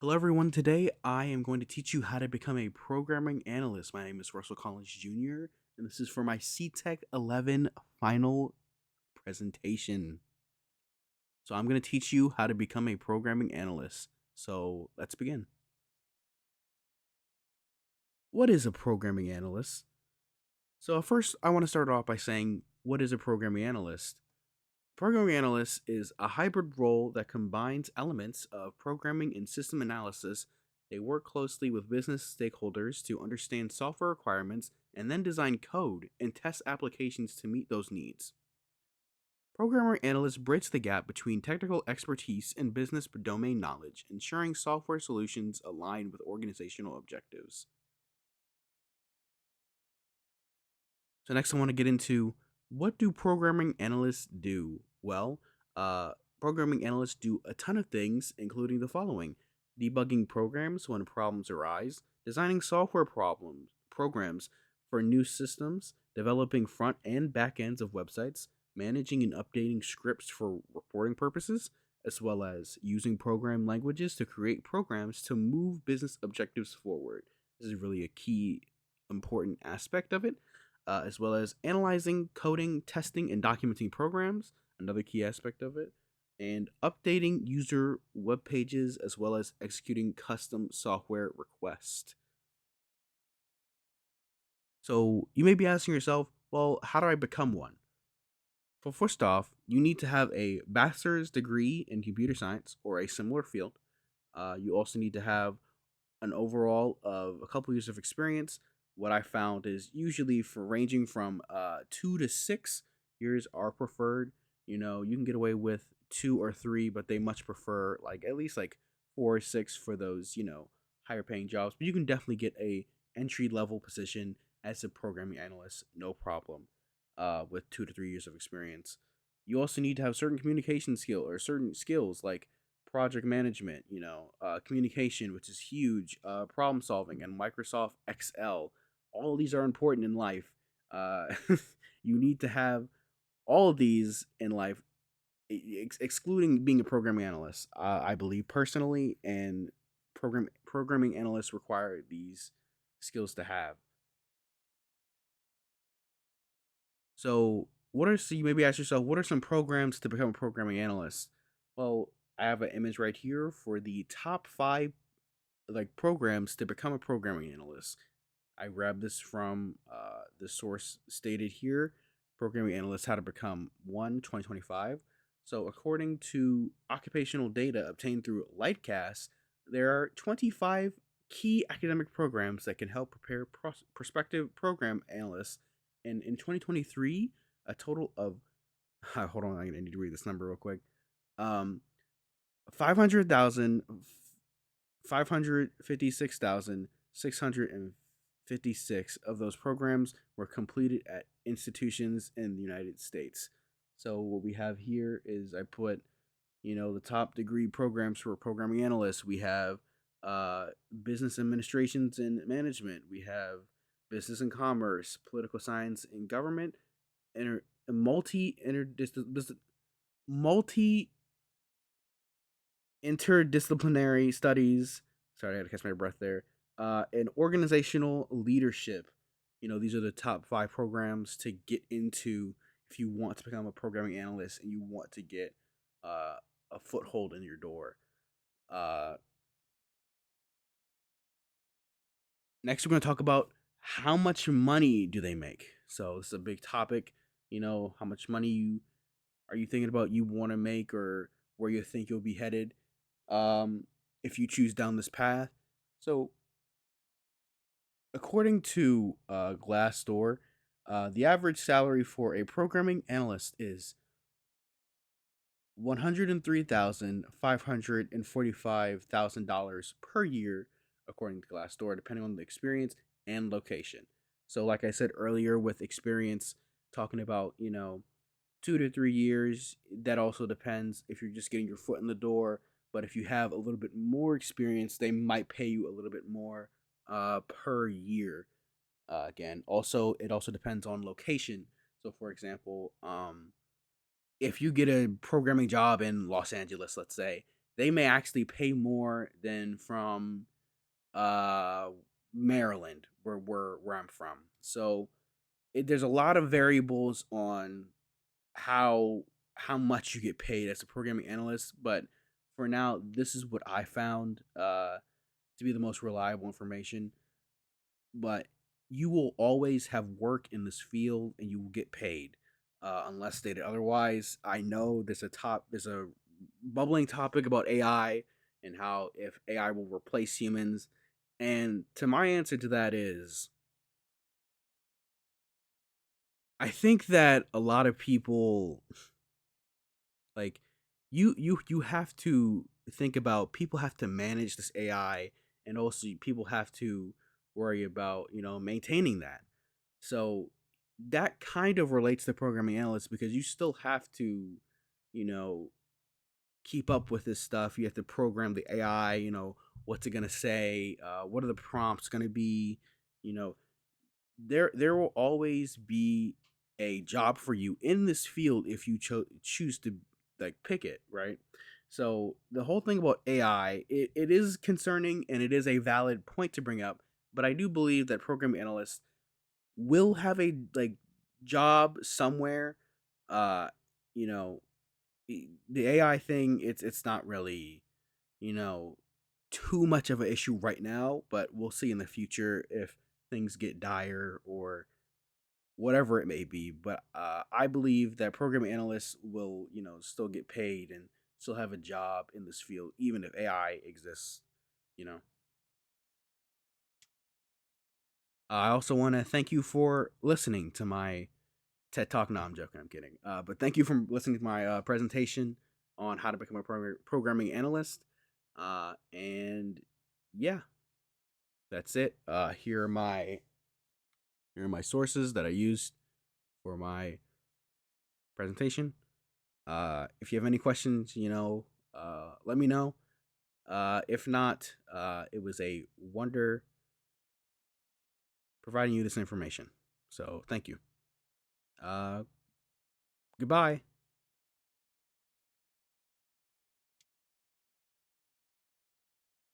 Hello, everyone. Today I am going to teach you how to become a programming analyst. My name is Russell Collins Jr., and this is for my CTEC-11 final presentation. So I'm going to teach you how to become a programming analyst. So let's begin. What is a programming analyst? So first, I want to start off by saying, what is a programming analyst? Programming analyst is a hybrid role that combines elements of programming and system analysis. They work closely with business stakeholders to understand software requirements and then design code and test applications to meet those needs. Programmer analysts bridge the gap between technical expertise and business domain knowledge, ensuring software solutions align with organizational objectives. So next I want to get into, what do programming analysts do? Well, uh, programming analysts do a ton of things, including the following: debugging programs when problems arise, designing software programs for new systems, developing front and back ends of websites, managing and updating scripts for reporting purposes, as well as using program languages to create programs to move business objectives forward. This is really a key important aspect of it, as well as analyzing, coding, testing, and documenting programs, another key aspect of it, and updating user web pages, as well as executing custom software requests. So you may be asking yourself, well, how do I become one? Well, first off, you need to have a bachelor's degree in computer science or a similar field. You also need to have an overall of a couple years of experience. What I found is usually for ranging from 2 to 6 years are preferred. You can get away with 2 or 3, but they much prefer like at least like 4 or 6 for those higher paying jobs. But you can definitely get a entry level position as a programming analyst, no problem. With 2 to 3 years of experience, you also need to have certain communication skill or certain skills like project management, communication, which is huge, problem solving, and Microsoft Excel. All of these are important in life. Uh, you need to have all of these in life, excluding being a programming analyst. I believe personally, and programming analysts require these skills to have. So you maybe ask yourself, what are some programs to become a programming analyst? Well, I have an image right here for the top 5 like programs to become a programming analyst. I grabbed this from the source stated here, Programming Analyst How to Become One 2025. So, according to occupational data obtained through Lightcast, there are 25 key academic programs that can help prepare prospective program analysts. And in 2023, a total of, hold on, I need to read this number real quick. 500,000 556,656 of those programs were completed at institutions in the United States. So what we have here is I put, the top degree programs for programming analysts. We have business administrations and management. We have business and commerce, political science and government, multi interdisciplinary studies. Sorry, I had to catch my breath there. And organizational leadership. These are the top 5 programs to get into if you want to become a programming analyst and you want to get a foothold in your door. Uh, Next, we're going to talk about how much money do they make. So this is a big topic. How much money are you thinking about you want to make, or where you think you'll be headed if you choose down this path. So according to Glassdoor, the average salary for a programming analyst is $103,545,000 per year, according to Glassdoor, depending on the experience and location. So, like I said earlier, with experience, talking about 2 to 3 years, that also depends if you're just getting your foot in the door. But if you have a little bit more experience, they might pay you a little bit more per year. Again, also it also depends on location. So, for example, if you get a programming job in Los Angeles, let's say, they may actually pay more than from uh Maryland, where I'm from. So there's a lot of variables on how how much you get paid as a programming analyst, but for now, this is what I found to be the most reliable information. But you will always have work in this field, and you will get paid, unless stated otherwise. I know there's a bubbling topic about AI and how if AI will replace humans, and to my answer to that is, I think that a lot of people, like, you have to think about, people have to manage this AI, and also people have to worry about, maintaining that. So that kind of relates to programming analysts, because you still have to, you know, keep up with this stuff. You have to program the AI, what's it going to say, what are the prompts going to be, you know, there will always be a job for you in this field if you choose to, like, pick it, right? So the whole thing about AI, it is concerning, and it is a valid point to bring up, but I do believe that programming analysts will have a, like, job somewhere. uh you know the AI thing, it's not really, you know too much of an issue right now, but we'll see in the future if things get dire or whatever it may be. But I believe that programming analysts will, still get paid and still have a job in this field, even if AI exists. You know, I also want to thank you for listening to my TED Talk. No, I'm joking. I'm kidding. But thank you for listening to my presentation on how to become a programming analyst. And yeah, that's it. Here are my sources that I used for my presentation. If you have any questions, let me know. If not, it was a wonder providing you this information. So thank you. Uh, Goodbye.